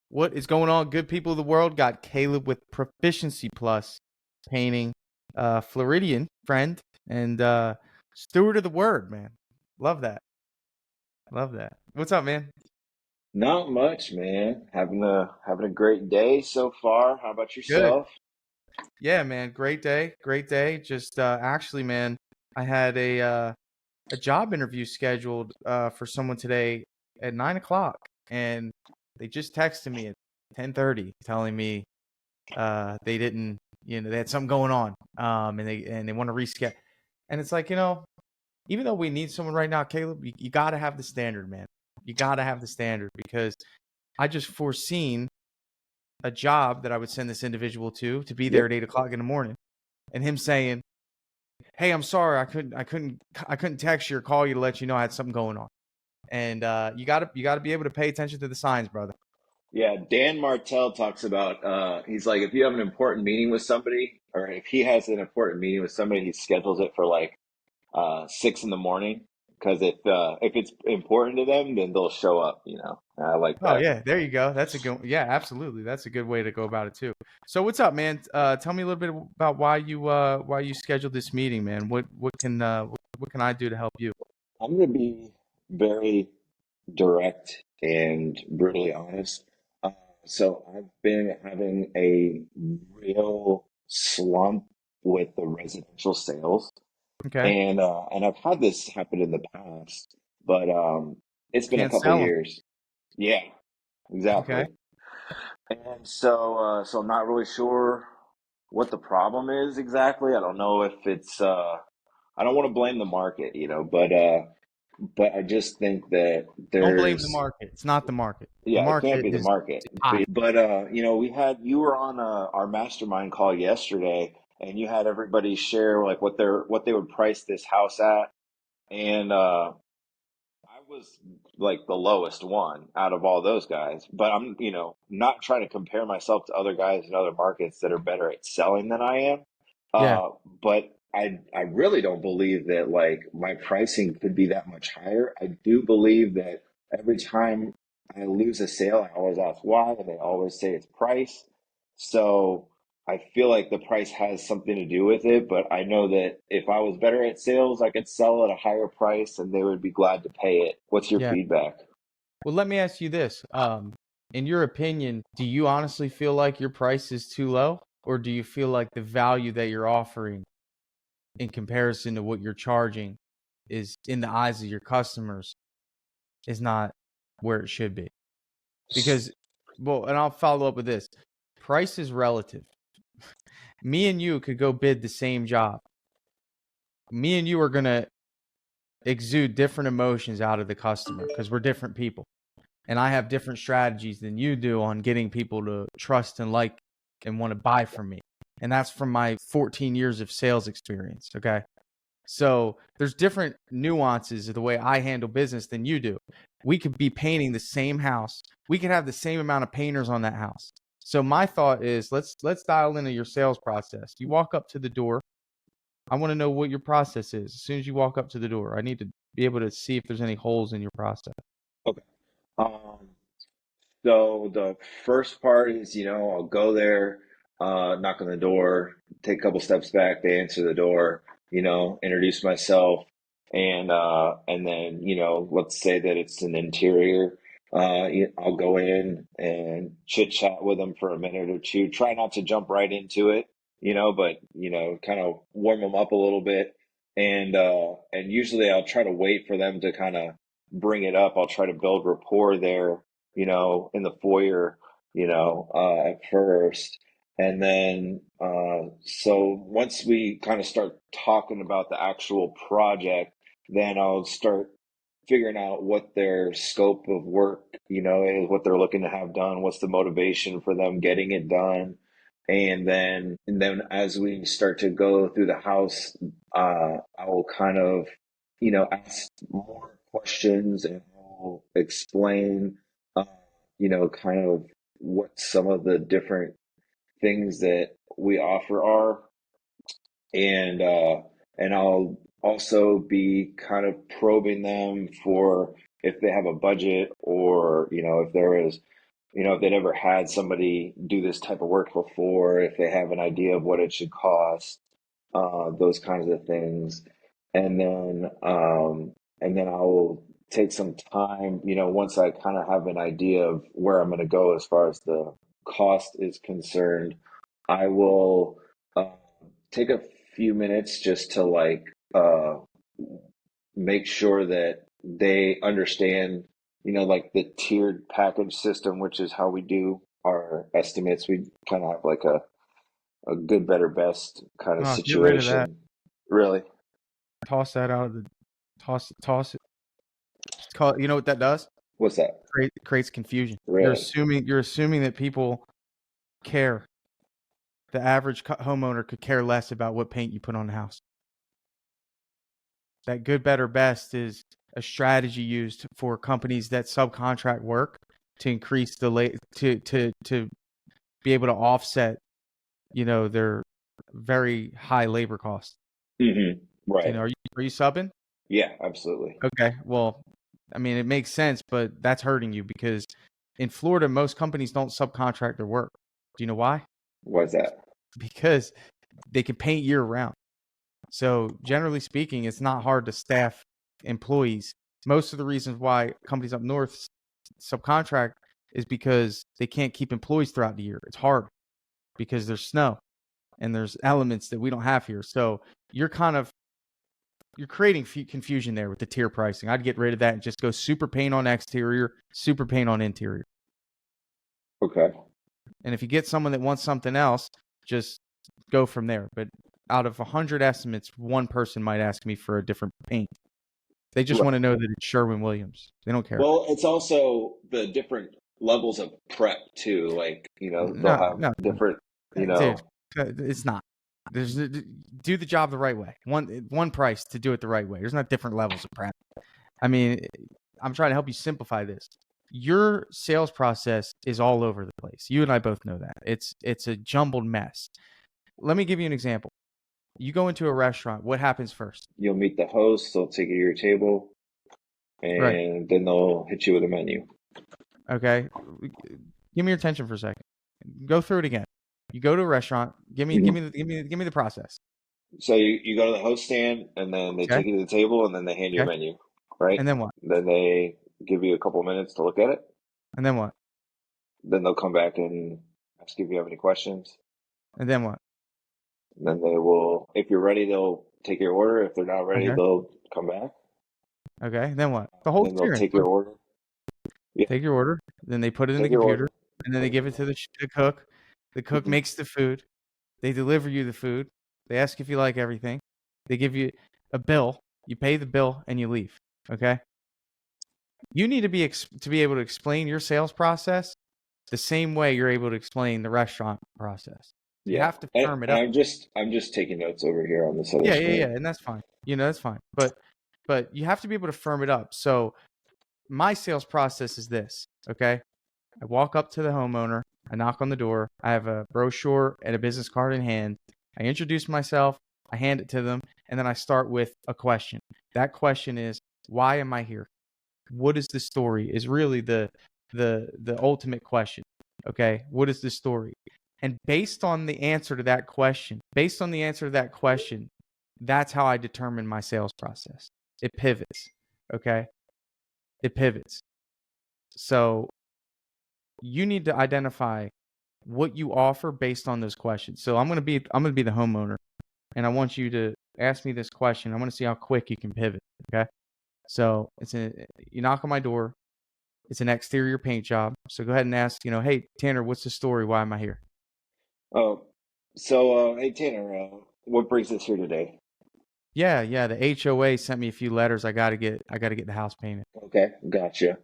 What is going on, good people of the world? Got Caleb with Proficiency Plus painting, Floridian friend, and steward of the word, man. Love that. Love that. What's up, man? Not much, man. Having a great day so far. How about Good. yourself? Yeah, man. Great day. Great day. Just actually, man, I had a job interview scheduled for someone today at 9 o'clock, and they just texted me at 10:30 telling me they didn't, they had something going on, and they want to reschedule. And it's like, even though we need someone right now, Caleb, you got to have the standard, man. You got to have the standard because I just foreseen a job that I would send this individual to be there Yep. at 8 o'clock in the morning, and him saying, "Hey, I'm sorry, I couldn't text you or call you to let you know I had something going on." And you gotta be able to pay attention to the signs, brother. Yeah, Dan Martell talks about he's like if you have an important meeting with somebody, or if he has an important meeting with somebody, he schedules it for like 6 in the morning because if it's important to them, then they'll show up. I like Oh that. yeah, there you go. That's a good. Yeah, absolutely. That's a good way to go about it too. So what's up, man? Tell me a little bit about why you scheduled this meeting, man. What can I do to help you? I'm gonna be very direct and brutally honest. Uh, so I've been having a real slump with the residential sales, Okay, and I've had this happen in the past, but it's been a can't couple sell them. years. Yeah, Okay, exactly. And so I'm not really sure what the problem is exactly. I don't know if it's I don't want to blame the market, but I just think that don't blame the there's market. It's not the market. The yeah, it can't market be the is market. high. But you were on our mastermind call yesterday, and you had everybody share like what they would price this house at, and I was like the lowest one out of all those guys. But I'm not trying to compare myself to other guys in other markets that are better at selling than I am. Yeah, But I really don't believe that like my pricing could be that much higher. I do believe that every time I lose a sale, I always ask why, and they always say it's price. So I feel like the price has something to do with it, but I know that if I was better at sales, I could sell at a higher price and they would be glad to pay it. What's your yeah. feedback? Well, let me ask you this. In your opinion, do you honestly feel like your price is too low, or do you feel like the value that you're offering in comparison to what you're charging is in the eyes of your customers is not where it should be? Because, well, and I'll follow up with this. Price is relative. Me and you could go bid the same job. Me and you are going to exude different emotions out of the customer because we're different people. And I have different strategies than you do on getting people to trust and like and want to buy from me. And that's from my 14 years of sales experience. Okay. So there's different nuances of the way I handle business than you do. We could be painting the same house. We could have the same amount of painters on that house. So my thought is let's dial into your sales process. You walk up to the door. I want to know what your process is. As soon as you walk up to the door, I need to be able to see if there's any holes in your process. Okay. Um, so the first part is, I'll go there, knock on the door, take a couple steps back, they answer the door, introduce myself, and then, let's say that it's an interior. I'll go in and chit chat with them for a minute or two. Try not to jump right into it, but kind of warm them up a little bit. And usually I'll try to wait for them to kind of bring it up. I'll try to build rapport there, in the foyer, at first. And then, so once we kind of start talking about the actual project, then I'll start figuring out what their scope of work, is, what they're looking to have done, what's the motivation for them getting it done. And then as we start to go through the house, I will kind of, ask more questions and I'll explain, uh, kind of what some of the different things that we offer are, and I'll also be kind of probing them for if they have a budget or if there is if they'd ever had somebody do this type of work before, if they have an idea of what it should cost, those kinds of things. And then I'll take some time, once I kind of have an idea of where I'm going to go as far as the cost is concerned, I will take a few minutes just to make sure that they understand, like the tiered package system, which is how we do our estimates. We kind of have like a good, better, best kind of Oh, get rid of that. situation. Really? Toss that out of the toss it. You know what that does? What's that? Creates confusion. Really? You're assuming that people care. The average homeowner could care less about what paint you put on the house. That good, better, best is a strategy used for companies that subcontract work to increase to be able to offset, their very high labor costs. Mm-hmm. Right. Are you subbing? Yeah, absolutely. Okay. Well, I mean, it makes sense, but that's hurting you because in Florida, most companies don't subcontract their work. Do you know why? Why's that? Because they can paint year round. So generally speaking, it's not hard to staff employees. Most of the reasons why companies up north subcontract is because they can't keep employees throughout the year. It's hard because there's snow and there's elements that we don't have here. So you're creating confusion there with the tier pricing. I'd get rid of that and just go super paint on exterior, super paint on interior. Okay. And if you get someone that wants something else, just go from there. But out of 100 estimates, one person might ask me for a different paint. They just want to know that it's Sherwin-Williams. They don't care. Well, it's also the different levels of prep too. Like, they'll have different, Dude, it's not. Do the job the right way. One price to do it the right way. There's not different levels of prep. I mean, I'm trying to help you simplify this. Your sales process is all over the place. You and I both know that. It's a jumbled mess. Let me give you an example. You go into a restaurant. What happens first? You'll meet the host. They'll take you to your table, and then they'll hit you with a menu. Okay. Give me your attention for a second. Go through it again. You go to a restaurant. Give me the process. So you go to the host stand, and then they take you to the table, and then they hand you a menu, right? And then what? Then they give you a couple minutes to look at it. And then what? Then they'll come back and ask you if you have any questions. And then what? And then they will, if you're ready, they'll take your order. If they're not ready, they'll come back. Okay. Then what? The whole Then they'll take your order. Yeah. Take your order. Then they put it in the computer, and then they give it to the cook. The cook makes the food. They deliver you the food. They ask if you like everything. They give you a bill. You pay the bill, and you leave. Okay. You need to be able to explain your sales process the same way you're able to explain the restaurant process. You have to firm it up. I'm just taking notes over here on this other screen. Yeah, and that's fine. That's fine. But you have to be able to firm it up. So my sales process is this, okay? I walk up to the homeowner, I knock on the door, I have a brochure and a business card in hand. I introduce myself, I hand it to them, and then I start with a question. That question is, why am I here? What is the story? Is really the ultimate question. Okay? What is the story? And based on the answer to that question, that's how I determine my sales process. It pivots. Okay? It pivots. So you need to identify what you offer based on those questions. So I'm going to be the homeowner, and I want you to ask me this question. I want to see how quick you can pivot. Okay? So you knock on my door. It's an exterior paint job. So go ahead and ask, hey, Tanner, what's the story? Why am I here? Oh, so hey Tanner, what brings us here today? Yeah. The HOA sent me a few letters. I gotta get the house painted. Okay, gotcha.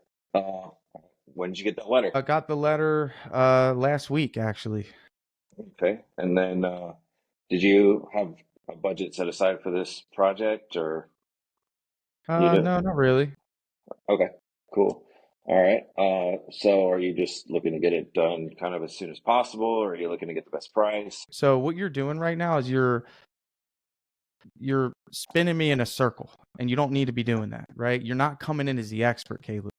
When did you get that letter? I got the letter last week, actually. Okay, and then did you have a budget set aside for this project, or? No, not really. Okay, cool. All right. So are you just looking to get it done kind of as soon as possible, or are you looking to get the best price? So what you're doing right now is you're spinning me in a circle, and you don't need to be doing that, right? You're not coming in as the expert, Caleb.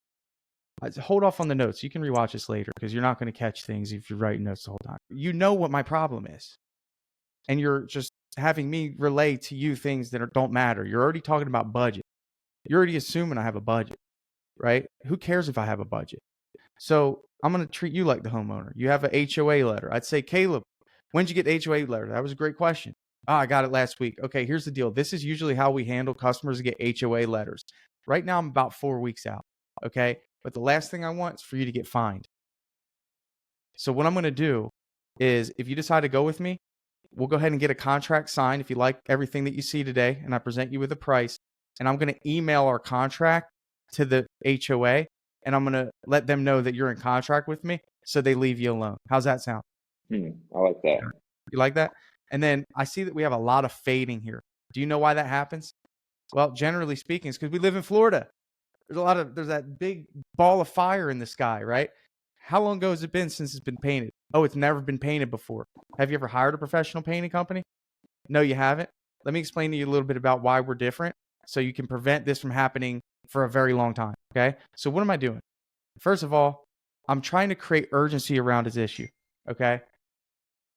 Hold off on the notes. You can rewatch this later because you're not going to catch things if you're writing notes the whole time. You know what my problem is. And you're just having me relay to you things that don't matter. You're already talking about budget. You're already assuming I have a budget, right? Who cares if I have a budget? So I'm going to treat you like the homeowner. You have an HOA letter. I'd say, Caleb, when did you get the HOA letter? That was a great question. Oh, I got it last week. Okay, here's the deal. This is usually how we handle customers that get HOA letters. Right now, I'm about 4 weeks out. Okay, but the last thing I want is for you to get fined. So what I'm going to do is, if you decide to go with me, we'll go ahead and get a contract signed if you like everything that you see today, and I present you with a price. And I'm going to email our contract to the HOA, and I'm going to let them know that you're in contract with me so they leave you alone. How's that sound? I like that. You like that? And then I see that we have a lot of fading here. Do you know why that happens? Well, generally speaking, it's because we live in Florida. There's that big ball of fire in the sky, right? How long ago has it been since it's been painted? Oh, it's never been painted before. Have you ever hired a professional painting company? No, you haven't. Let me explain to you a little bit about why we're different so you can prevent this from happening for a very long time, okay? So what am I doing? First of all, I'm trying to create urgency around his issue, okay?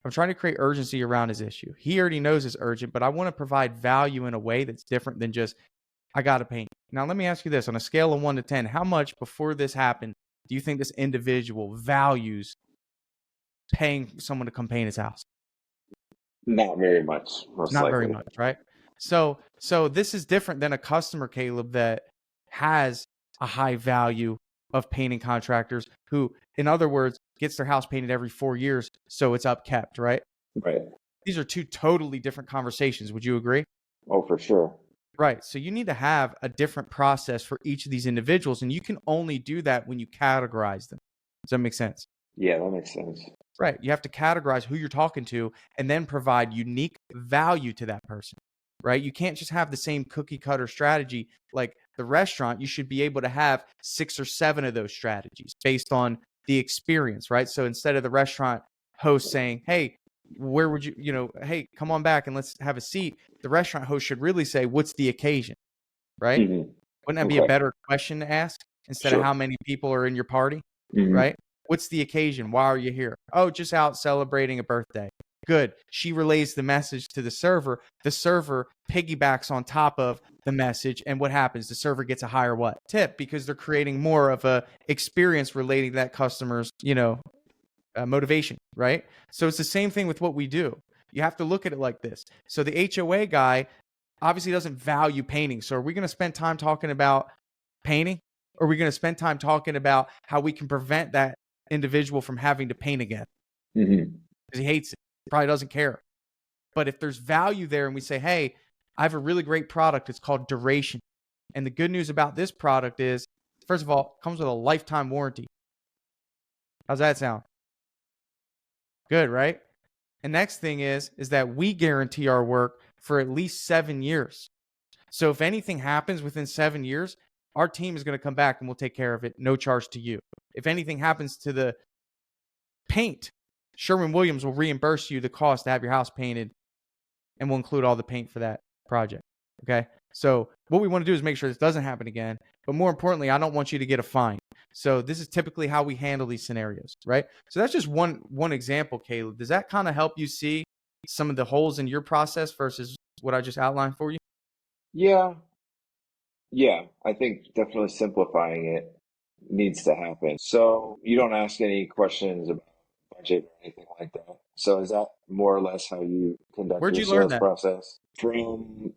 I'm trying to create urgency around his issue. He already knows it's urgent, but I want to provide value in a way that's different than just, I got to paint. Now, let me ask you this. On a scale of 1 to 10, how much before this happened do you think this individual values paying someone to come paint his house? Not very much, most Not likely. very much, right? So this is different than a customer, Caleb, that has a high value of painting contractors who, in other words, gets their house painted every 4 years, so it's upkept, right? Right. These are two totally different conversations. Would you agree? Oh, for sure. Right. So you need to have a different process for each of these individuals, and you can only do that when you categorize them. Does that make sense? Yeah, that makes sense. Right. You have to categorize who you're talking to and then provide unique value to that person, right? You can't just have the same cookie cutter strategy. Like the restaurant, you should be able to have 6 or 7 of those strategies based on the experience, right? So instead of the restaurant host saying, hey, where would you, hey, come on back and let's have a seat, the restaurant host should really say, what's the occasion, right? Mm-hmm. Wouldn't that be a better question to ask instead of how many people are in your party, right? What's the occasion? Why are you here? Oh, just out celebrating a birthday. Good. She relays the message to the server. The server piggybacks on top of the message. And what happens? The server gets a higher what? Tip, because they're creating more of a experience relating to that customer's, motivation, right? So it's the same thing with what we do. You have to look at it like this. So the HOA guy obviously doesn't value painting. So are we going to spend time talking about painting? Or are we going to spend time talking about how we can prevent that individual from having to paint again? Because he hates it. He probably doesn't care. But if there's value there and we say, hey, I have a really great product. It's called Duration. And the good news about this product is, first of all, it comes with a lifetime warranty. How's that sound? Good, right? And next thing is that we guarantee our work for at least 7 years. So if anything happens within 7 years, our team is going to come back and we'll take care of it. No charge to you. If anything happens to the paint, Sherwin-Williams will reimburse you the cost to have your house painted and we'll include all the paint for that project. Okay. So what we want to do is make sure this doesn't happen again. But more importantly, I don't want you to get a fine. So this is typically how we handle these scenarios, right? So that's just one example, Caleb. Does that kind of help you see some of the holes in your process versus what I just outlined for you? Yeah. Yeah. I think definitely simplifying it needs to happen. So you don't ask any questions about budget or anything like that. So is that more or less how you conduct Where'd your you learn sales that? process? From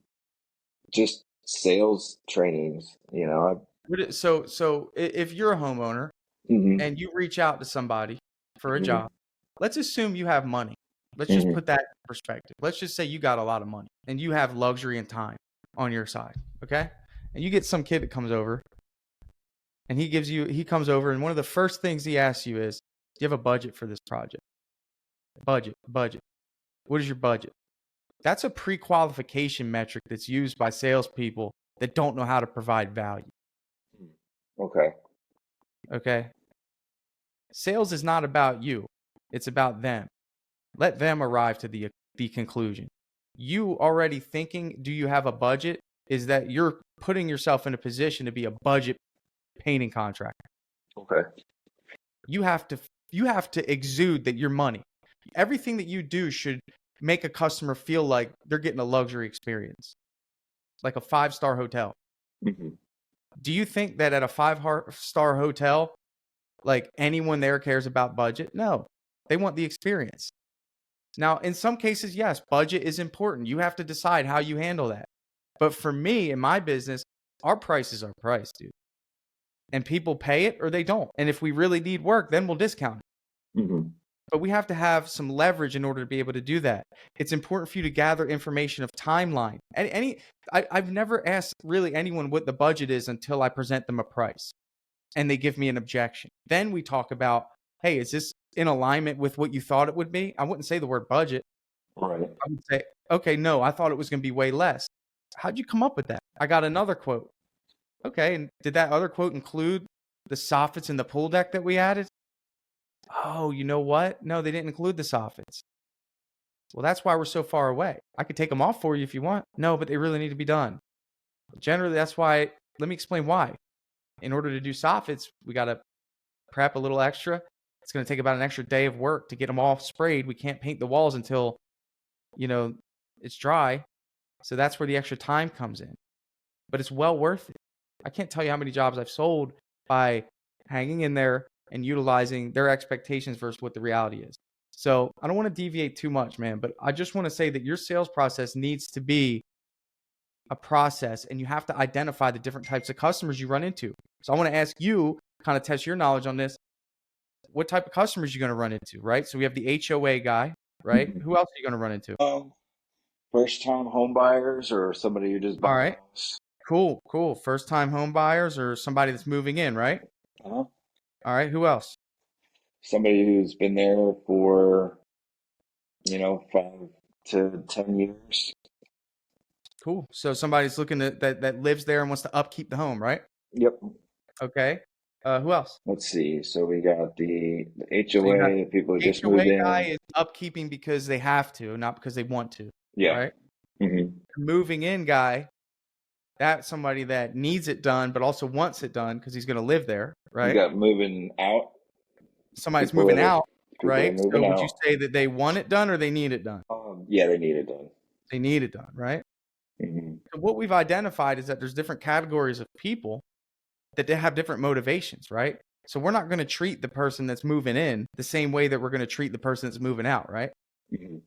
just sales trainings, So if you're a homeowner and you reach out to somebody for a job, let's assume you have money. Let's just put that in perspective. Let's just say you got a lot of money and you have luxury and time on your side, okay? And you get some kid that comes over and he comes over and one of the first things he asks you is, do you have a budget for this project? Budget. What is your budget? That's a pre-qualification metric that's used by salespeople that don't know how to provide value. Okay. Sales is not about you. It's about them. Let them arrive to the conclusion. You already thinking, do you have a budget? Is that you're putting yourself in a position to be a budget painting contractor. Okay. You have to exude that your money. Everything that you do should make a customer feel like they're getting a luxury experience, like a 5-star hotel. Hmm. Do you think that at a 5-star hotel, like anyone there cares about budget? No, they want the experience. Now, in some cases, yes, budget is important. You have to decide how you handle that. But for me, in my business, our price is our price, dude. And people pay it or they don't. And if we really need work, then we'll discount it. Hmm. But we have to have some leverage in order to be able to do that. It's important for you to gather information of timeline. I've never asked really anyone what the budget is until I present them a price and they give me an objection. Then we talk about, hey, is this in alignment with what you thought it would be? I wouldn't say the word budget. Right. I would say, okay, no, I thought it was going to be way less. How'd you come up with that? I got another quote. Okay, and did that other quote include the soffits and the pool deck that we added? Oh, you know what? No, they didn't include the soffits. Well, that's why we're so far away. I could take them off for you if you want. No, but they really need to be done. Generally, that's why. Let me explain why. In order to do soffits, we got to prep a little extra. It's going to take about an extra day of work to get them all sprayed. We can't paint the walls until, it's dry. So that's where the extra time comes in. But it's well worth it. I can't tell you how many jobs I've sold by hanging in there and utilizing their expectations versus what the reality is. So I don't want to deviate too much, man, but I just want to say that your sales process needs to be a process and you have to identify the different types of customers you run into. So I want to ask you, kind of test your knowledge on this. What type of customers are you going to run into, right? So we have the HOA guy, right? Hmm. Who else are you going to run into? First time home buyers or somebody who just All bought a right. house. Cool. First time home buyers or somebody that's moving in, right? Uh-huh. All right. Who else? Somebody who's been there for, 5 to 10 years. Cool. So somebody's looking that lives there and wants to upkeep the home, right? Yep. Okay. Who else? Let's see. So we got the So you got HOA, the people who just moved HOA guy in. is upkeeping because they have to, not because they want to, Yeah. right? Hmm. Moving in guy, that's somebody that needs it done, but also wants it done because he's going to live there, We right? got moving out. Somebody's People moving that are out, people are right? So moving would you out. say that they want it done or they need it done? Yeah, they need it done. They need it done, right? Hmm. So what we've identified is that there's different categories of people that they have different motivations, right? So we're not going to treat the person that's moving in the same way that we're going to treat the person that's moving out, right? Hmm.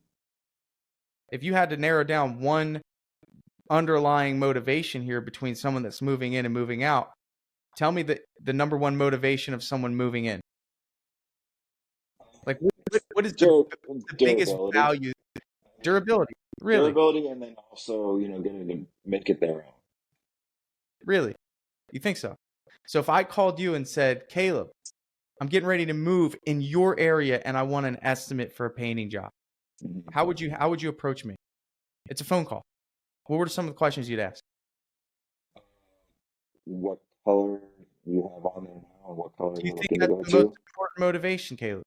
If you had to narrow down one underlying motivation here between someone that's moving in and moving out, tell me the number one motivation of someone moving in. Like what is Dur- the biggest Durability, value? Durability. Really? durability, and then also getting to make it their own. Really? You think so? So if I called you and said, Caleb, I'm getting ready to move in your area and I want an estimate for a painting job. Mhm. How would you approach me? It's a phone call. What were some of the questions you'd ask? What color you have on there now, and what color Do you you're think looking to that's go the most to. important motivation, Caleb?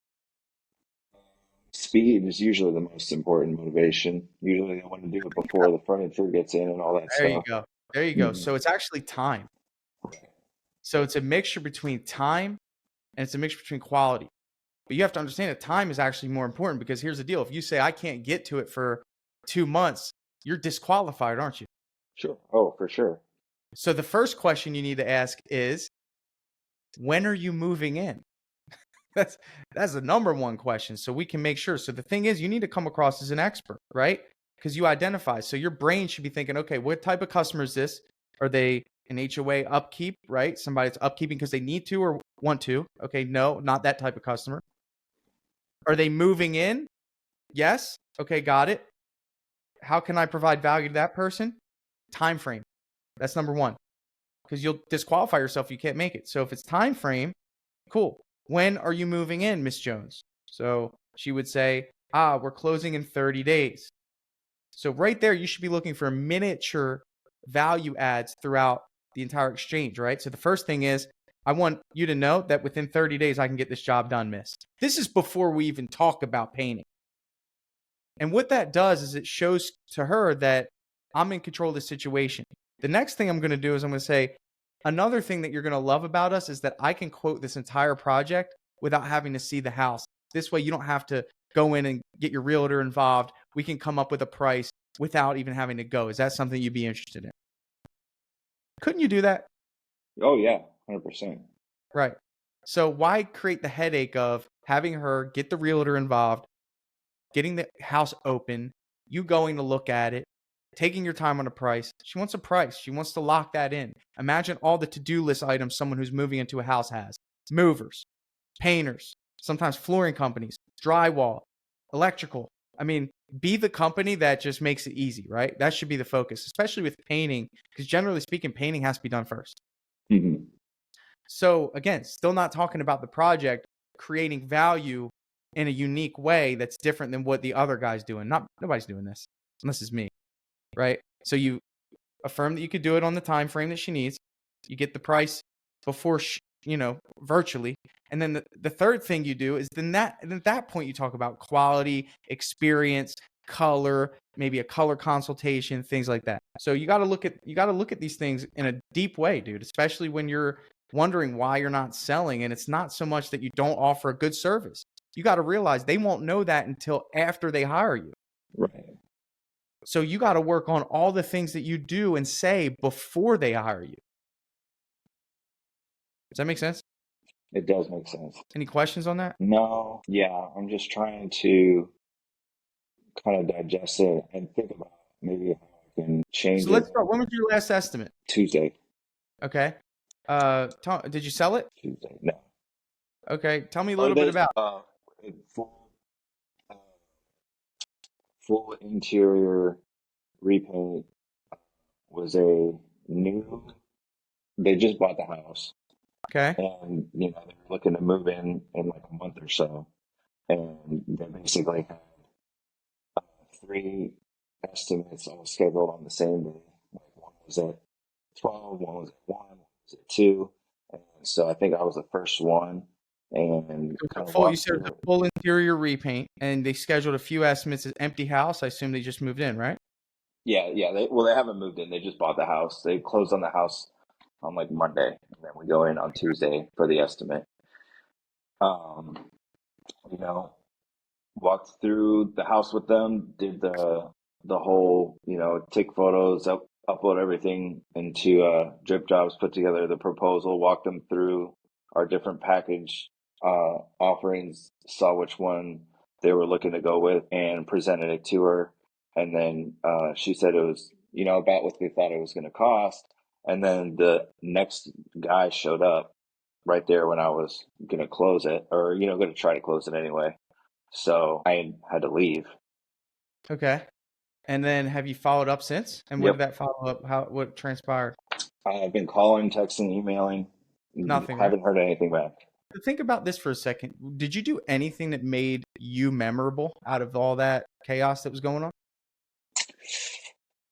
Speed is usually the most important motivation. Usually they want to do it before the furniture gets in and all that There you stuff. go. There you go. Hmm. So it's actually time. So it's a mixture between time and it's a mixture between quality. But you have to understand that time is actually more important because here's the deal. If you say I can't get to it for 2 months, you're disqualified, aren't you? Sure. Oh, for sure. So the first question you need to ask is, when are you moving in? That's the number one question. So we can make sure. So the thing is, you need to come across as an expert, right? Because you identify. So your brain should be thinking, okay, what type of customer is this? Are they an HOA upkeep, right? Somebody that's upkeeping because they need to or want to. Okay, no, not that type of customer. Are they moving in? Yes. Okay, got it. How can I provide value to that person? Time frame. That's number one. Because you'll disqualify yourself if you can't make it. So if it's time frame, cool. When are you moving in, Miss Jones? So she would say, we're closing in 30 days. So right there, you should be looking for miniature value adds throughout the entire exchange, right? So the first thing is, I want you to know that within 30 days, I can get this job done, miss. This is before we even talk about painting. And what that does is it shows to her that I'm in control of the situation. The next thing I'm going to do is I'm going to say, Another thing that you're going to love about us is that I can quote this entire project without having to see the house. This way, you don't have to go in and get your realtor involved. We can come up with a price without even having to go. Is that something you'd be interested in? Couldn't you do that? Oh yeah, 100%. Right. So why create the headache of having her get the realtor involved, getting the house open, you going to look at it, taking your time on a price? She wants a price. She wants to lock that in. Imagine all the to-do list items someone who's moving into a house has. Movers, painters, sometimes flooring companies, drywall, electrical. I mean, be the company that just makes it easy, right? That should be the focus, especially with painting, because generally speaking, painting has to be done first. Mm-hmm. So again, still not talking about the project, creating value in a unique way that's different than what the other guy's doing. Nobody's doing this unless it's me, right? So you affirm that you could do it on the time frame that she needs. You get the price before virtually, and then the third thing you do is at that point you talk about quality, experience, color, maybe a color consultation, things like that. So you got to look at these things in a deep way, dude, especially when you're wondering why you're not selling. And it's not so much that you don't offer a good service. You got to realize they won't know that until after they hire you. Right. So you got to work on all the things that you do and say before they hire you. Does that make sense? It does make sense. Any questions on that? No, yeah, I'm just trying to kind of digest it and think about maybe how I can change So let's it. start. When was your last estimate? Tuesday. Okay. Did you sell it? Tuesday. No. Okay. Tell me a little bit about. Full, uh, full interior repaint was a new. They just bought the house, Okay. and they're looking to move in like a month or so, and they basically had three estimates all scheduled on the same day. Like one was at 12, one was at 1, one was at 2. And so I think I was the first one and kind of You walked said through the it. full interior repaint, and they scheduled a few estimates as empty house. I assume they just moved in, right? Yeah, yeah. They haven't moved in. They just bought the house. They closed on the house on like Monday, and then we go in on Tuesday for the estimate. Um, you know, walked through the house with them, did the whole, take photos, upload everything into Drip Jobs, put together the proposal, walked them through our different package offerings, saw which one they were looking to go with, and presented it to her. And then she said it was, about what they thought it was going to cost. And then the next guy showed up right there when I was going to close it, or, going to try to close it anyway. So I had to leave. Okay. And then have you followed up since? And what did Yep. that follow up? What transpired? I've been calling, texting, emailing. Nothing, right? Haven't heard anything back. Think about this for a second. Did you do anything that made you memorable out of all that chaos that was going on?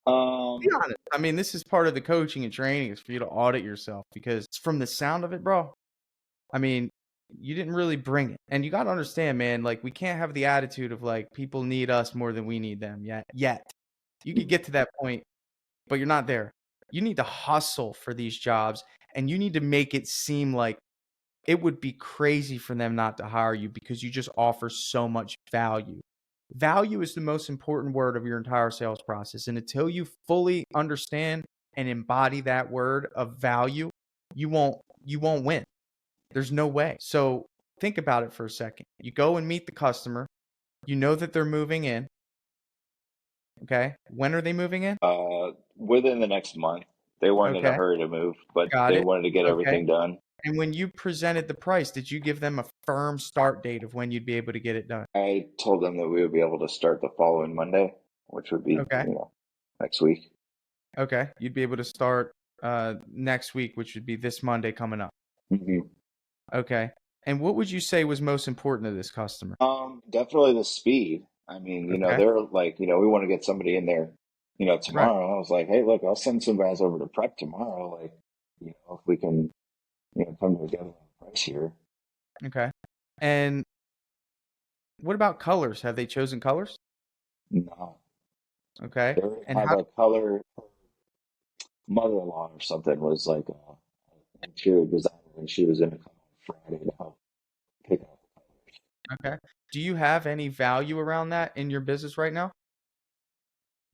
Be Um, honest. I mean, this is part of the coaching and training is for you to audit yourself because from the sound of it, bro, I mean, you didn't really bring it. And you got to understand, man, like we can't have the attitude of like people need us more than we need them yet. You could get to that point, but you're not there. You need to hustle for these jobs and you need to make it seem like it would be crazy for them not to hire you because you just offer so much value. Value is the most important word of your entire sales process. And until you fully understand and embody that word of value, you won't win. There's no way. So think about it for a second. You go and meet the customer. You know that they're moving in. Okay. When are they moving in? within the next month. They weren't in a Okay. hurry to move, but Got they it. wanted to get Okay. everything done. And when you presented the price, did you give them a firm start date of when you'd be able to get it done? I told them that we would be able to start the following Monday, which would be, Okay. next week. Okay. You'd be able to start next week, which would be this Monday coming up. Mm-hmm. Okay. And what would you say was most important to this customer? Definitely the speed. I mean, Okay. they're like, we want to get somebody in there, Right. tomorrow. I was like, hey, look, I'll send some guys over to prep tomorrow. Like, if we can, come together on a price here. Okay. And what about colors? Have they chosen colors? No, Okay. they already And have how a color. Mother-in-law or something was like interior designer, and she was going to come on Friday to help pick out the Okay. Do you have any value around that in your business right now?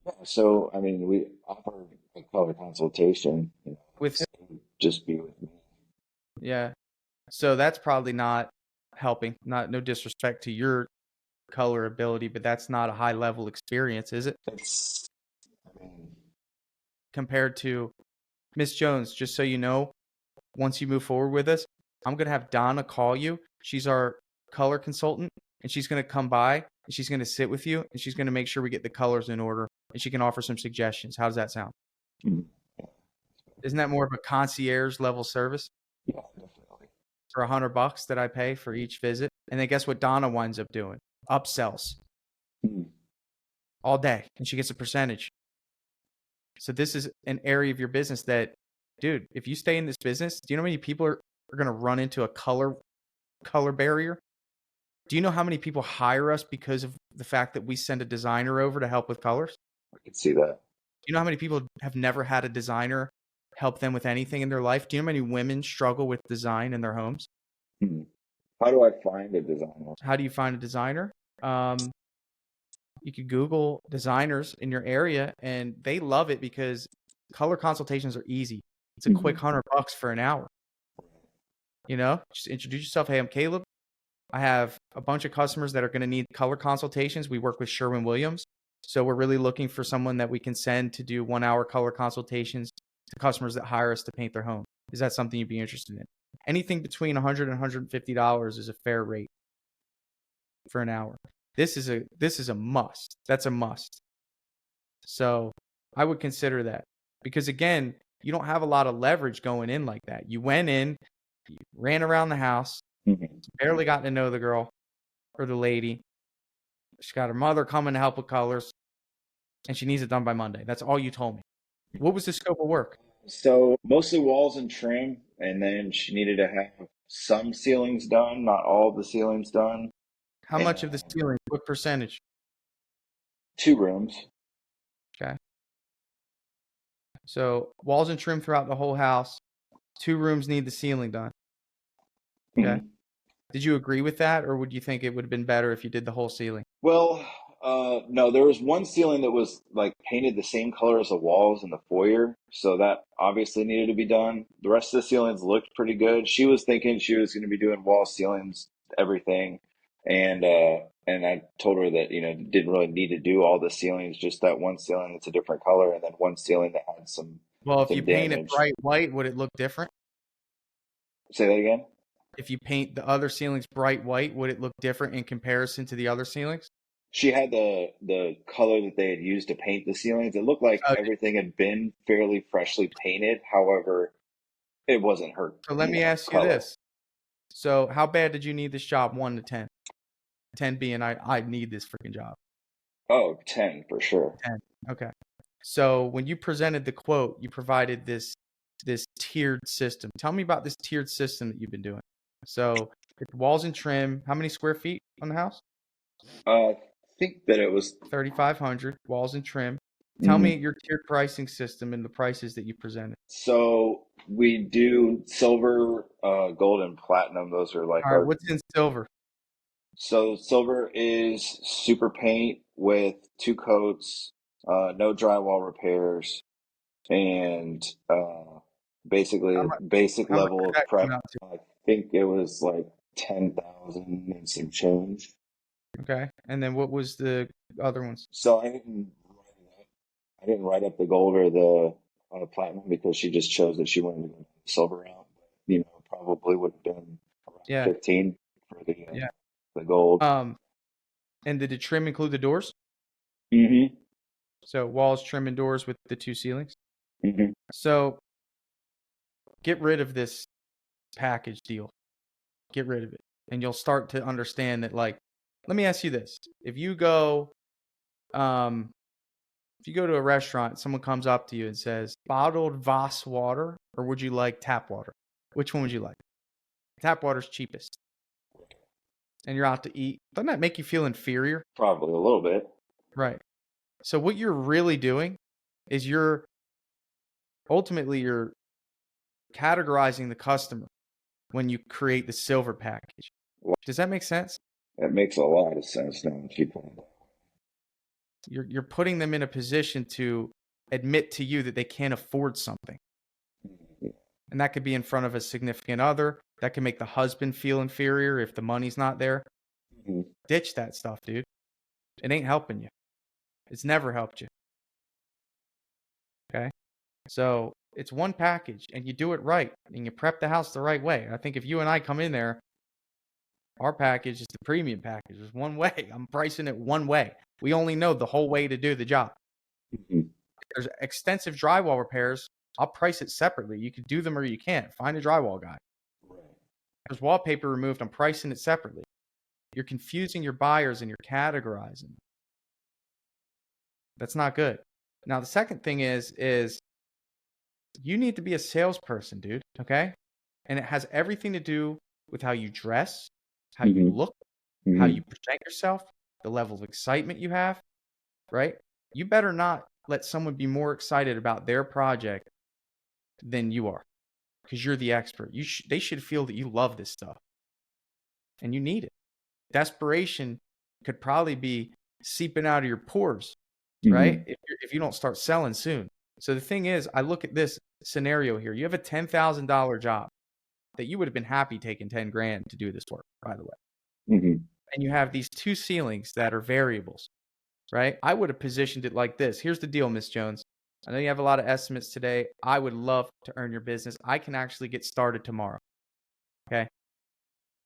colors. Yeah, so, I mean, we offer a color consultation, With so it would just be with me. yeah. So that's probably not helping. Not no disrespect to your color ability, but that's not a high level experience, is it? It's, I mean, Compared to Miss Jones, just so you know, once you move forward with us, I'm gonna have Donna call you. She's our color consultant, and she's gonna come by and she's gonna sit with you and she's gonna make sure we get the colors in order and she can offer some suggestions. How does that sound? mm, Isn't that more of a concierge level service yeah, definitely. for $100 that I pay for each visit? And then guess what Donna winds up doing? Upsells Mm, all day, and she gets a percentage. So this is an area of your business that, dude, if you stay in this business, do you know how many people are going to run into a color barrier? Do you know how many people hire us because of the fact that we send a designer over to help with colors? I could see that. Do you know how many people have never had a designer help them with anything in their life? Do you know how many women struggle with design in their homes? Mm. How do I find a designer? How do you find a designer? Um, you could Google designers in your area, and they love it because color consultations are easy. It's a quick Mhm. $100 for an hour. You know, just introduce yourself. Hey, I'm Caleb. I have a bunch of customers that are going to need color consultations. We work with Sherwin-Williams. So we're really looking for someone that we can send to do 1 hour color consultations to customers that hire us to paint their home. Is that something you'd be interested in? Anything between $100 and $150 is a fair rate for an hour. This is a must. That's a must. So I would consider that because again, you don't have a lot of leverage going in like that. You went in, you ran around the house, Mhm. barely got to know the girl or the lady. She's got her mother coming to help with colors, and she needs it done by Monday. That's all you told me. What was the scope of work? So mostly walls and trim, and then she needed to have some ceilings done, not all of the ceilings done, How much of the and ceiling? What percentage? 2 rooms. Okay. So walls and trim throughout the whole house. 2 rooms need the ceiling done. Okay. Mhm. Did you agree with that, or would you think it would have been better if you did the whole ceiling? Well, no, there was one ceiling that was like painted the same color as the walls in the foyer, so that obviously needed to be done. The rest of the ceilings looked pretty good. She was thinking she was going to be doing wall ceilings, everything, and I told her that didn't really need to do all the ceilings, just that one ceiling that's a different color, and then one ceiling that had some Well, if you some paint it damage. bright white, would it look different? Say that again. If you paint the other ceilings bright white, would it look different in comparison to the other ceilings? She had the color that they had used to paint the ceilings. It looked like Oh, everything had been fairly freshly painted. However, it wasn't her, so let me ask you color. this. So how bad did you need this job? 1 to 10. 10 being I need this freaking job. Oh, 10 for sure. 10. Okay. So when you presented the quote, you provided this tiered system. Tell me about this tiered system that you've been doing. So it's walls and trim. How many square feet on the house? I think that it was 3,500 walls and trim. Tell me mhm. your tiered pricing system and the prices that you presented. So we do silver, gold, and platinum. Those are like All right, our. what's in silver? So silver is super paint with 2 coats, no drywall repairs, and basically How a much? basic How much level did of that come prep. out to? I think it was like 10,000 and some change. Okay, and then what was the other ones? So I didn't write up the gold or the platinum because she just chose that she wanted to go the silver route. Probably would have been around Yeah, 15 for yeah. the gold. Um, and did the trim include the doors? Hmm. So walls, trim, and doors with the 2 ceilings. Hmm. So get rid of this package deal. Get rid of it. And you'll start to understand that, like, let me ask you this. Um, if you go to a restaurant, someone comes up to you and says, bottled Voss water, or would you like tap water? Which one would you like? Tap water's cheapest. And you're out to eat. Doesn't that make you feel inferior? Probably a little bit. Right. So what you're really doing is you're categorizing the customer when you create the silver package. Does that make sense? That makes a lot of sense now. People, You're putting them in a position to admit to you that they can't afford something. And that could be in front of a significant other. That can make the husband feel inferior if the money's not there. mm-hmm. Ditch that stuff, dude. It ain't helping you. It's never helped you. Okay? So it's one package, and you do it right, and you prep the house the right way. I think if you and I come in there, our package is the premium package. There's one way. I'm pricing it one way. We only know the whole way to do the job. Mm-hmm. If there's extensive drywall repairs, I'll price it separately. You can do them or you can't. Find a drywall guy. Right. There's wallpaper removed. I'm pricing it separately. You're confusing your buyers and you're categorizing. That's not good. Now, the second thing is you need to be a salesperson, dude, okay? And it has everything to do with how you dress, how you look, how you present yourself, the level of excitement you have, right? You better not let someone be more excited about their project than you are, because you're the expert. They should feel that you love this stuff, and you need it. Desperation could probably be seeping out of your pores, right? If you don't start selling soon. So the thing is, I look at this scenario here. You have a $10,000 job that you would have been happy taking 10 grand to do this work, by the way. And you have these two ceilings that are variables, right? I would have positioned it like this. Here's the deal, Miss Jones. I know you have a lot of estimates today. I would love to earn your business. I can actually get started tomorrow. Okay.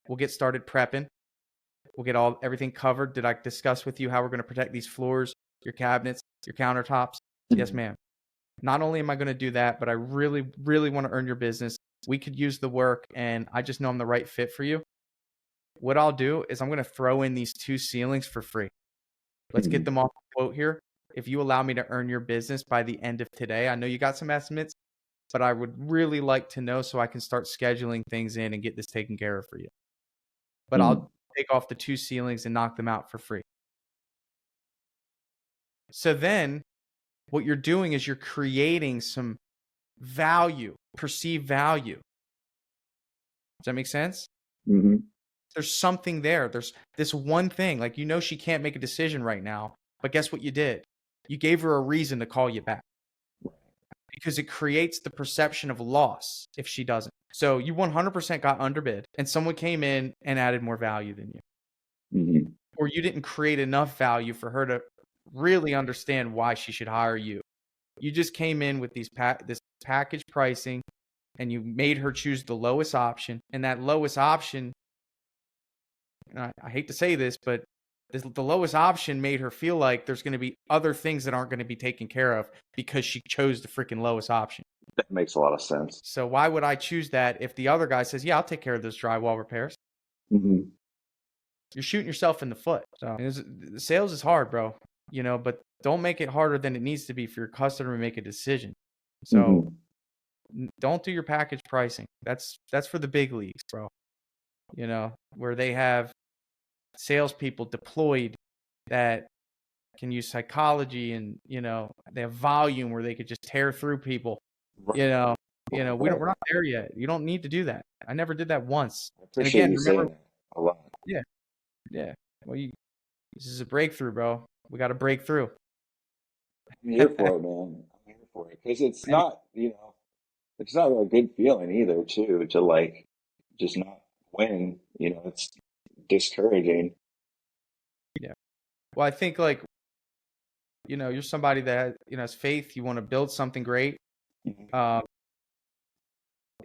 We'll get started prepping. We'll get everything covered. Did I discuss with you how we're going to protect these floors, your cabinets, your countertops? Yes, ma'am. Not only am I going to do that, but I really, really want to earn your business. We could use the work, and I just know I'm the right fit for you. What I'll do is I'm going to throw in these two ceilings for free. Let's get them off the quote here. If you allow me to earn your business by the end of today, I know you got some estimates, but I would really like to know so I can start scheduling things in and get this taken care of for you. But I'll take off the two ceilings and knock them out for free. So then what you're doing is you're creating some value, perceived value. Does that make sense? There's something there. There's this one thing, like, she can't make a decision right now, but guess what you did? You gave her a reason to call you back, because it creates the perception of loss if she doesn't. So you 100% got underbid, and someone came in and added more value than you. Or you didn't create enough value for her to really understand why she should hire you. You just came in with this package pricing, and you made her choose the lowest option. And that lowest option, I hate to say this, but the lowest option made her feel like there's going to be other things that aren't going to be taken care of because she chose the freaking lowest option. That makes a lot of sense. So why would I choose that if the other guy says, yeah, I'll take care of those drywall repairs? You're shooting yourself in the foot. So sales is hard, bro. But don't make it harder than it needs to be for your customer to make a decision. So don't do your package pricing. That's for the big leagues, bro. Where they have salespeople deployed that can use psychology, and they have volume where they could just tear through people. We're not there yet. You don't need to do that. I never did that once. I appreciate you saying that a lot. Yeah. Well, this is a breakthrough, bro. We got to break through. I'm here for it, man. I'm here for it, because it's not, it's not a good feeling either, too, to just not win. It's discouraging. Yeah. Well, I think you're somebody that has faith. You want to build something great. If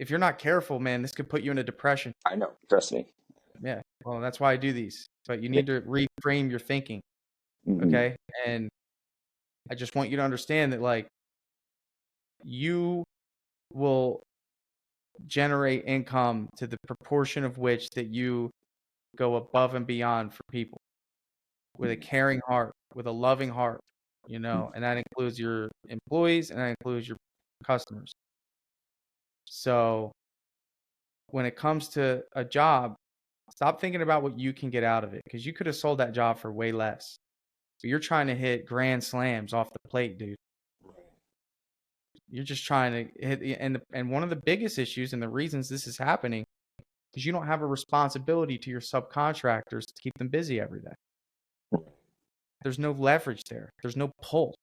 you're not careful, man, this could put you in a depression. I know. Trust me. Yeah. Well, that's why I do these. But you need to reframe your thinking. Okay. And I just want you to understand that you will generate income to the proportion of which that you go above and beyond for people with a caring heart, with a loving heart, and that includes your employees and that includes your customers. So when it comes to a job, stop thinking about what you can get out of it, because you could have sold that job for way less. But you're trying to hit grand slams off the plate, dude. You're just trying to hit, and one of the biggest issues and the reasons this is happening is you don't have a responsibility to your subcontractors to keep them busy every day. There's no leverage there. There's no pull,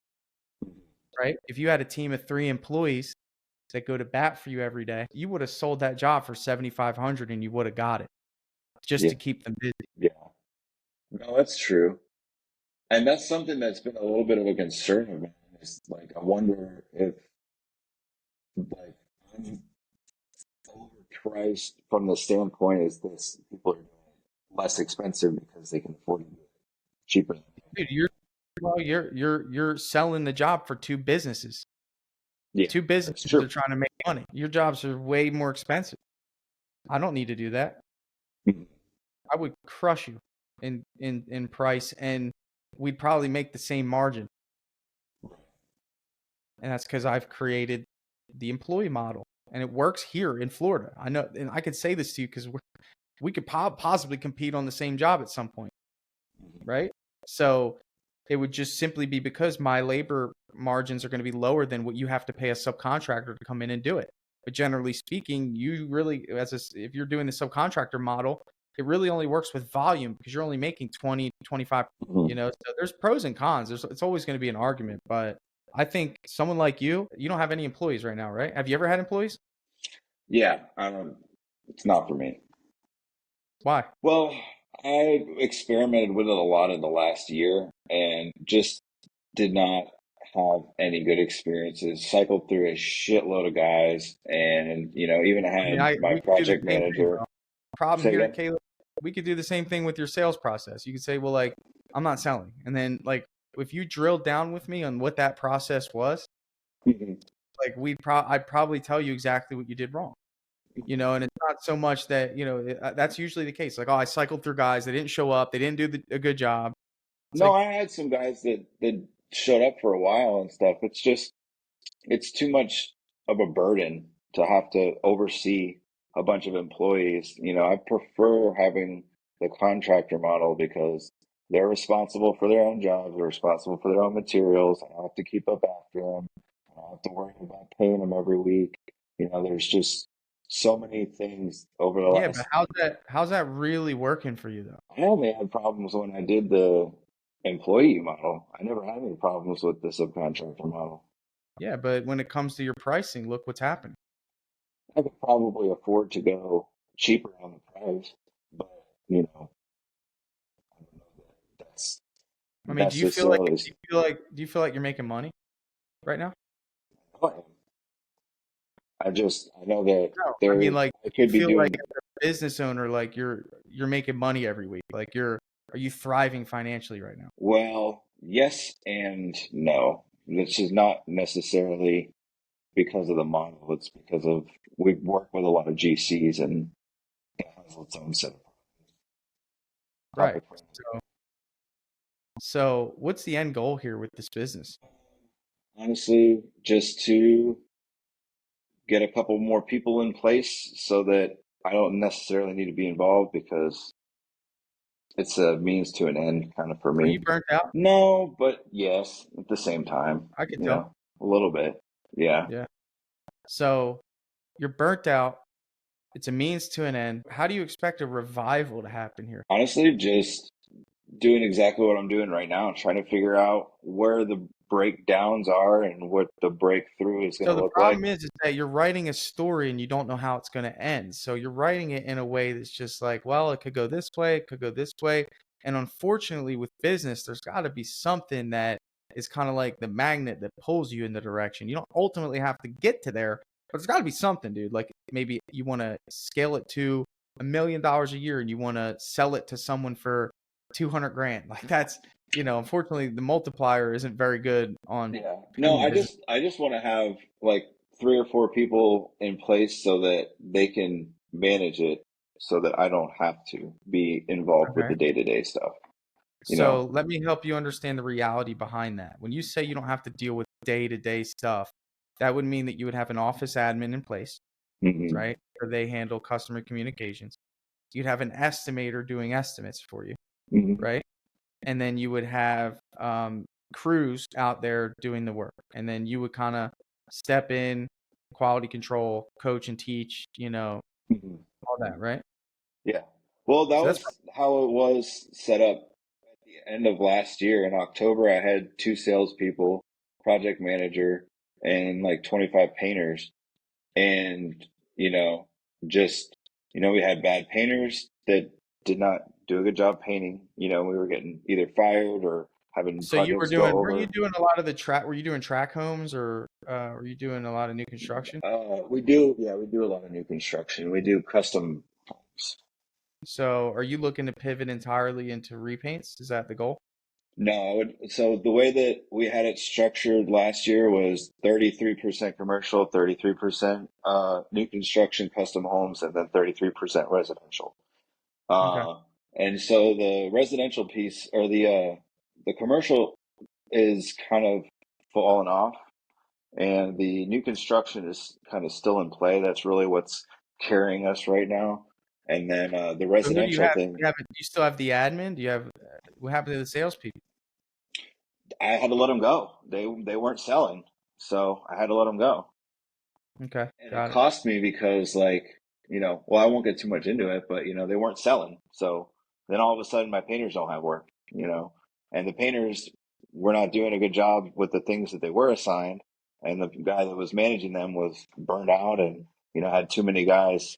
right? If you had a team of 3 employees that go to bat for you every day, you would have sold that job for 7,500 and you would have got it just Yeah. to keep them busy. Yeah. No, that's true. And that's something that's been a little bit of a concern of mine. Is like I wonder if like I'm overpriced from the standpoint is this people are doing it less expensive because they can afford to do it cheaper. Dude, you're selling the job for 2 businesses. Yeah, 2 that's businesses true. are trying to make money. Your jobs are way more expensive. I don't need to do that. Mhm. I would crush you in price, and we'd probably make the same margin. And that's because I've created the employee model, and it works here in Florida. I know, and I could say this to you because we could possibly compete on the same job at some point, right? So it would just simply be because my labor margins are going to be lower than what you have to pay a subcontractor to come in and do it. But generally speaking, you really, if you're doing the subcontractor model, it really only works with volume because you're only making 20, 25, Mhm. so there's pros and cons. It's always going to be an argument, but I think someone like you don't have any employees right now, right? Have you ever had employees? Yeah, it's not for me. Why? Well, I experimented with it a lot in the last year and just did not have any good experiences. Cycled through a shitload of guys, and even I mean, had my we could do the project same thing, manager bro. Problem say here, again. Caleb, we could do the same thing with your sales process. You could say, well, like, I'm not selling. And then, like, if you drilled down with me on what that process was, Mhm. like, I'd probably tell you exactly what you did wrong. And it's not so much that, that's usually the case. Like, oh, I cycled through guys, they didn't show up, they didn't do a good job. It's No, like, I had some guys that showed up for a while and stuff. It's just it's too much of a burden to have to oversee a bunch of employees. I prefer having the contractor model because they're responsible for their own jobs, they're responsible for their own materials. I don't have to keep up after them. I don't have to worry about paying them every week. There's just so many things over the yeah, but last. how's that really working for you though? I only had problems when I did the employee model. I never had any problems with the subcontractor model. Yeah, but when it comes to your pricing, look what's happening. I could probably afford to go cheaper on the price, but I don't know that that's I mean, necessarily. do you feel like you're making money right now? I know that No, I mean, there like, I do you could be feel like doing as a business owner, like you're making money every week? Like are you thriving financially right now? well, yes and no. This is not necessarily because of the model. It's because of we work with a lot of GCs and it has its own set of Right. topic for So what's the end goal here with this business? honestly, just to get a couple more people in place so that I don't necessarily need to be involved because it's a means to an end kind of for Are you me. burnt out? No, but yes, at the same time, I could tell. a little bit. Yeah. Yeah. So you're burnt out. It's a means to an end. How do you expect a revival to happen here? Honestly, just doing exactly what I'm doing right now, trying to figure out where the breakdowns are and what the breakthrough is going So to the look like. problem is that you're writing a story and you don't know how it's going to end. So you're writing it in a way that's just like, well, it could go this way, it could go this way. And unfortunately, with business, there's got to be something that is kind of like the magnet that pulls you in the direction. You don't ultimately have to get to there, but there's got to be something, dude. Like maybe you want to scale it to $1 million a year and you want to sell it to someone for 200 grand. Like that's, unfortunately, the multiplier isn't very good on Yeah. No, paying I business. just I just want to have like 3 or 4 people in place so that they can manage it so that I don't have to be involved with Okay. the day-to-day stuff, you So know? let me help you understand the reality behind that. When you say you don't have to deal with day-to-day stuff, that would mean that you would have an office admin in place, Hmm. right? Or they handle customer communications. You'd have an estimator doing estimates for you, Hmm. right? And then you would have crews out there doing the work. And then you would kind of step in, quality control, coach and teach, Mhm. all that, right? Yeah. Well, that So that's was how it was set up at the end of last year. In October, I had two salespeople, project manager, and like 25 painters. And, you know, just, we had bad painters that did not do a good job painting. We were getting either fired or having so you projects go were you over. doing a lot of the track? Were you doing track homes or were you doing a lot of new construction? We do a lot of new construction. We do custom homes. So are you looking to pivot entirely into repaints? Is that the goal? No, so the way that we had it structured last year was 33% commercial, 33% new construction, custom homes, and then 33% residential. Okay. Uh, and so the residential piece or the commercial is kind of fallen off, and the new construction is kind of still in play. That's really what's carrying us right now. And then the So who do you residential have? thing, Do you still have the admin? Do you have what happened to the salespeople? I had to let them go. They weren't selling, so I had to let them go. Okay, And it got it. cost me because, like, well, I won't get too much into it, but they weren't selling. So then all of a sudden my painters don't have work, and the painters were not doing a good job with the things that they were assigned. And the guy that was managing them was burned out and, had too many guys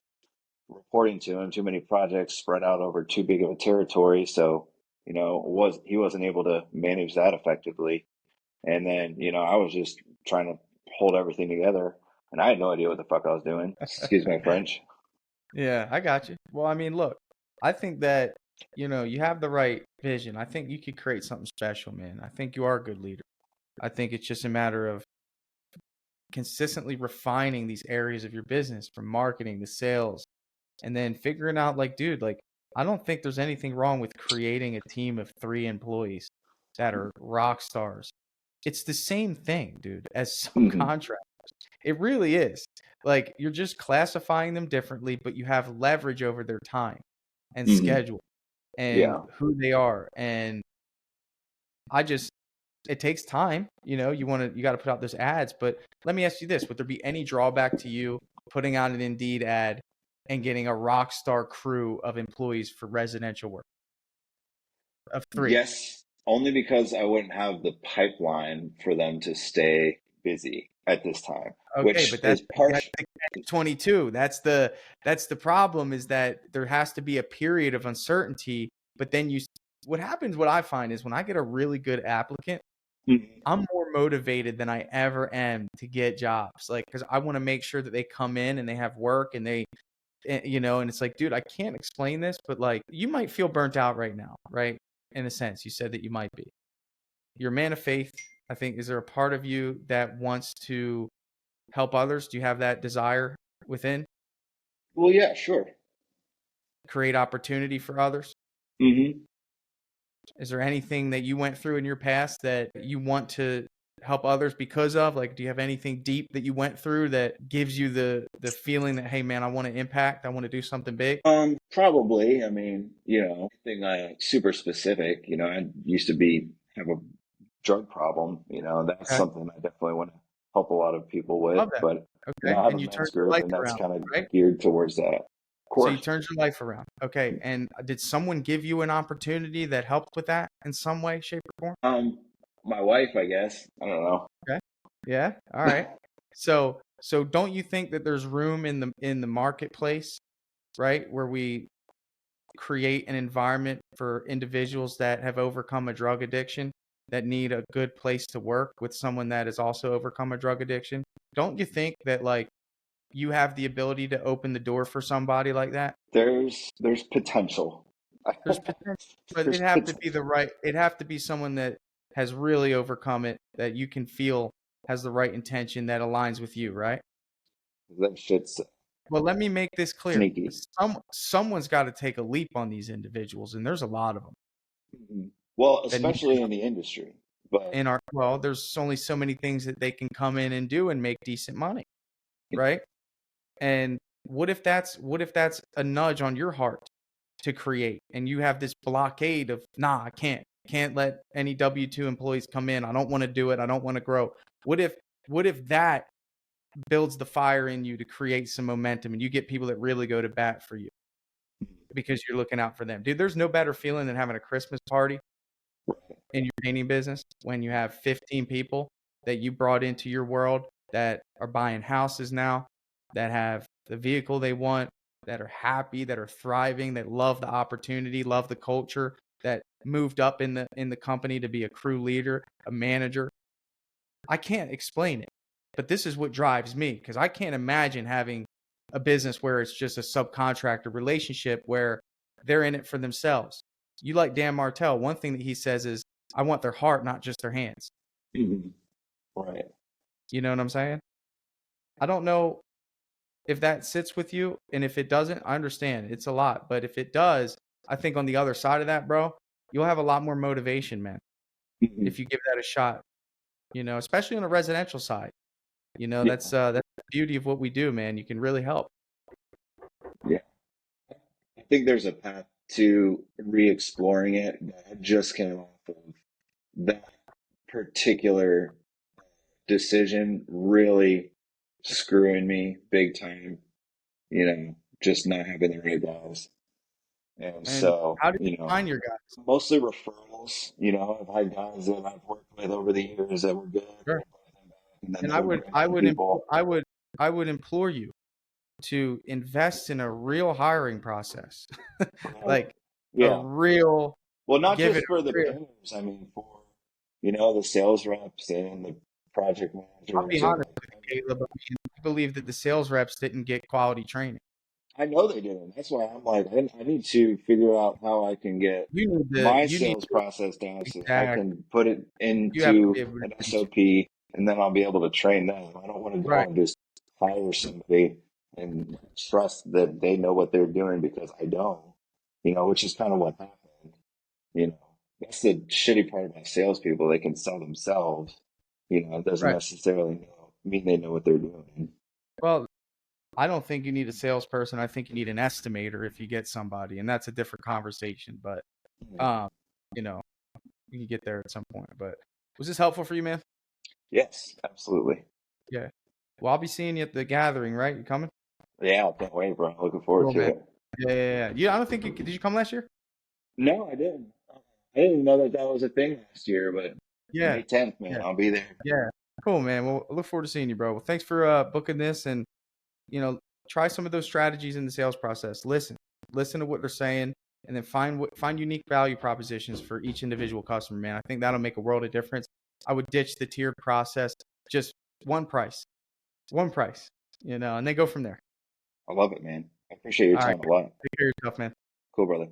reporting to him, too many projects spread out over too big of a territory. So, he wasn't able to manage that effectively. And then, I was just trying to hold everything together, and I had no idea what the fuck I was doing. Excuse my French. Yeah, I got you. Well, I mean, look, I think that, you have the right vision. I think you could create something special, man. I think you are a good leader. I think it's just a matter of consistently refining these areas of your business from marketing to sales and then figuring out like, dude, like, I don't think there's anything wrong with creating a team of 3 employees that are rock stars. It's the same thing, dude, as Hmm. subcontract. It really is. Like you're just classifying them differently, but you have leverage over their time and Hmm. schedule and Yeah. who they are. And I just, it takes time. You got to put out those ads. But let me ask you this: would there be any drawback to you putting out an Indeed ad and getting a rock star crew of employees for residential work of 3? Yes, only because I wouldn't have the pipeline for them to stay busy at this time, Okay, which but is that's partial. the catch 22. That's the problem is that there has to be a period of uncertainty, but then what happens, what I find is when I get a really good applicant, I'm more motivated than I ever am to get jobs. Like, because I want to make sure that they come in and they have work and and it's like, dude, I can't explain this, but like, you might feel burnt out right now, right? In a sense, you said that you might be. You're a man of faith. I think, is there a part of you that wants to help others? Do you have that desire within? Well, yeah, sure. Create opportunity for others? Hmm. Is there anything that you went through in your past that you want to help others because of? Like, do you have anything deep that you went through that gives you the feeling that, hey man, I want to impact, I want to do something big? Probably. I mean, thing super specific. I used to have a drug problem. That's Okay. something I definitely want to help a lot of people with. Love that. But Okay. I have And a you turned men's your group, life and that's around, kind of right? geared towards that. Of So you course. turned your life around. Okay. And did someone give you an opportunity that helped with that in some way, shape, or form? Um, my wife, I guess. I don't know. Okay. Yeah. All right. So don't you think that there's room in the marketplace, right, where we create an environment for individuals that have overcome a drug addiction that need a good place to work with someone that has also overcome a drug addiction? Don't you think that like you have the ability to open the door for somebody like that? There's potential. There's potential, but There's potential. it'd have to be someone that has really overcome it that you can feel has the right intention that aligns with you, right? That shit's Well, let me make this clear. sneaky. Someone's got to take a leap on these individuals, and there's a lot of them Mhm. Well, that need especially in the industry. But in our well, there's only so many things that they can come in and do and make decent money, right? And what if that's a nudge on your heart to create and you have this blockade of nah, I can't let any W2 employees come in. I don't want to do it. I don't want to grow. What if what if that builds the fire in you to create some momentum, and you get people that really go to bat for you because you're looking out for them. Dude, there's no better feeling than having a Christmas party in your painting business when you have 15 people that you brought into your world that are buying houses now, that have the vehicle they want, that are happy, that are thriving, that love the opportunity, love the culture, that moved up in the company to be a crew leader, a manager. I can't explain it, but this is what drives me, because I can't imagine having a business where it's just a subcontractor relationship where they're in it for themselves. You like Dan Martell, one thing that he says is, I want their heart, not just their hands. Right. You know what I'm saying? I don't know if that sits with you, and if it doesn't, I understand. It's a lot, but if it does, I think on the other side of that, bro, you'll have a lot more motivation, man, if you give that a shot, especially on the residential side. Yeah. That's the beauty of what we do, man. You can really help. Yeah. I think there's a path to re-exploring it, but I just came off of that particular decision really screwing me big time, just not having the right guys. And And so, how did you find your guys? mostly referrals. I've had guys that I've worked with over the years that were good, Sure. and then And they bring on people. I would implore you to invest in a real hiring process, Right. like a Yeah. real, Well, not give it just a for the real. painters. I mean, for the sales reps and the project I'll be managers and honest with you, Caleb. I believe that the sales reps didn't get quality training. I know they didn't. That's why I'm like, I need to figure out how I can get my You need sales to process down so that I exact. can put it You have to be into able to an teach it. SOP, and then I'll be able to train them. I don't want to go Right. and just hire somebody and trust that they know what they're doing because I don't, which is kind of what happened. You know, that's the shitty part about salespeople. They can sell themselves. It doesn't Right. necessarily mean they know what they're doing. Well, I don't think you need a salesperson. I think you need an estimator if you get somebody, and that's a different conversation. But um, you know, we can get there at some point. But was this helpful for you, man? Yes, absolutely. Yeah. Well, I'll be seeing you at the gathering, right? You coming? Yeah, I can't wait, bro. Looking forward Cool, to man. it. Yeah. I don't think did you come last year? No, I didn't. I didn't know that was a thing last year, but Yeah. May 10th, man, Yeah. I'll be there. Yeah. Cool, man. Well, I look forward to seeing you, bro. Well, thanks for booking this, and try some of those strategies in the sales process. Listen to what they're saying, and then find unique value propositions for each individual customer, man. I think that'll make a world of difference. I would ditch the tiered process, just one price, and then go from there. I love it, man. I appreciate your All right. time a lot. Take care of yourself, man. Cool, brother.